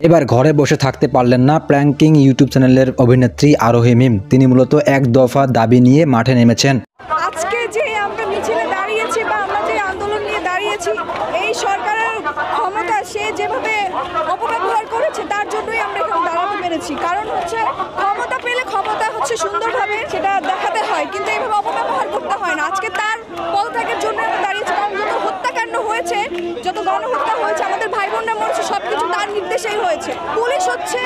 এবার ঘরে বসে থাকতে পারলেন না প্র্যাঙ্কিং ইউটিউব চ্যানেলের অভিনেত্রী আরোহী মিম। তিনি মূলত এক দফা দাবি নিয়ে মাঠে নেমেছেন। আজকে যে আমরা মিছিলে দাঁড়িয়েছি বা আমরা যে আন্দোলন নিয়ে দাঁড়িয়েছি, এই সরকারের ক্ষমতা সে যেভাবে অপব্যবহার করেছে তার জন্যই আমরা এখানে দাঁড়াতে পেরেছি। কারণ হচ্ছে ক্ষমতা পেলে ক্ষমতা হচ্ছে সুন্দরভাবে সেটা দেখাতে হয়, কিন্তু এইভাবে অপব্যবহার করতে হয় না। আজকে তার পদত্যাগের জন্য আমরা দাঁড়িয়েছি, কারণ যত হত্যাকাণ্ড হয়েছে, যত গণহত্যা হয়েছে, আমাদের ভাই বোনরা মরেছে, সবকিছু তার নির্দেশেই হয়েছে। পুলিশ হচ্ছে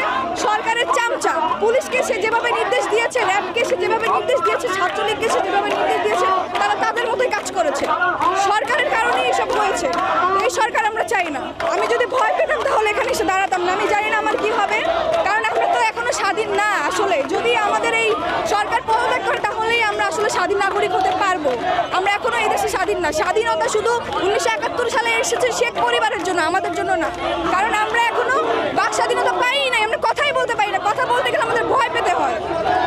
সরকারের চামচা। পুলিশকে সে যেভাবে নির্দেশ দিয়েছে, র্যাবকে সে যেভাবে নির্দেশ দিয়েছে, ছাত্রলীগকে সে যেভাবে নির্দেশ দিয়েছে, তারা তাদের মতোই কাজ করেছে। সরকারের কারণেই এসব হয়েছে। এই সরকার আমরা চাই না। আমি যদি ভয় পেতাম তাহলে এখানে এসে দাঁড়াতাম না। আমি জানি না আমার কি হবে, কারণ আমরা তো এখনো স্বাধীন না। আসলে যদি আমাদের এই সরকার পদত্যাগ করে তাহলেই আমরা আসলে স্বাধীন নাগরিক হতে পারবো। আমরা এখনো এই দেশে স্বাধীন না। স্বাধীনতা শুধু 1971 সালে এসেছে শেখ পরিবারের জন্য, আমাদের জন্য না। কারণ আমরা এখনো বাক স্বাধীনতা পাই নাই। আমরা কথাই বলতে পারি না। কথা বলতে গেলে আমাদের ভয় পেতে হয়।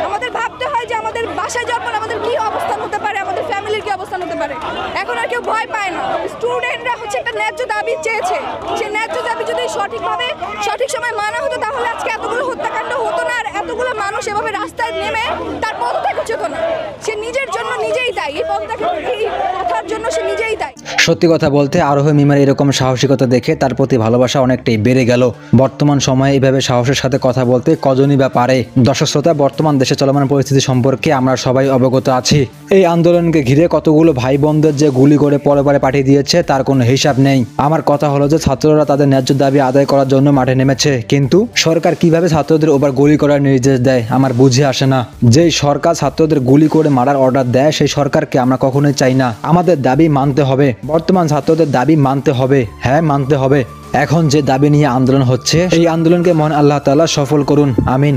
আমাদের ভাবতে হয় যে আমাদের বাসায় যাওয়ার পর আমাদের কি অবস্থান হতে পারে, আমাদের ফ্যামিলির কি অবস্থান হতে পারে। এখন আর কেউ ভয় পায় না। স্টুডেন্টরা হচ্ছে একটা ন্যায্য দাবি চেয়েছে। সেই ন্যায্য দাবি যদি সঠিকভাবে সঠিক সময় মানা হতো তাহলে আজকে এতগুলো হত্যাকাণ্ড হতো না, আর এতগুলো মানুষ এভাবে রাস্তায় নেমে তার পদত্যাগ হতো না। সে নিজের জন্য নিজেই দায়ী। এই পদত্যাগ, এই কথার জন্য সে নিজেই দায়ী। সত্যি কথা বলতে আরোহী মিমের এরকম সাহসিকতা দেখে তার প্রতি ভালোবাসা অনেকটাই বেড়ে গেল। বর্তমান সময়ে এইভাবে সাহসের সাথে কথা বলতে কজনই বা পারে। দর্শক শ্রোতা, বর্তমান দেশে চলমান পরিস্থিতি সম্পর্কে আমরা সবাই অবগত আছি। এই আন্দোলনকে ঘিরে কতগুলো ভাই বোনদের যে গুলি করে পরে পাঠিয়ে দিয়েছে তার কোনো হিসাব নেই। আমার কথা হলো যে ছাত্ররা তাদের ন্যায্য দাবি আদায় করার জন্য মাঠে নেমেছে, কিন্তু সরকার কিভাবে ছাত্রদের ওপর গুলি করার নির্দেশ দেয় আমার বুঝে আসে না। যেই সরকার ছাত্রদের গুলি করে মারার অর্ডার দেয় সেই সরকারকে আমরা কখনোই চাই না। আমাদের দাবি মানতে হবে। বর্তমান ছাত্রদের দাবি মানতে হবে, হ্যাঁ মানতে হবে। এখন যে দাবি নিয়ে আন্দোলন হচ্ছে এই আন্দোলনকে মহান আল্লাহ তাআলা সফল করুন, আমিন।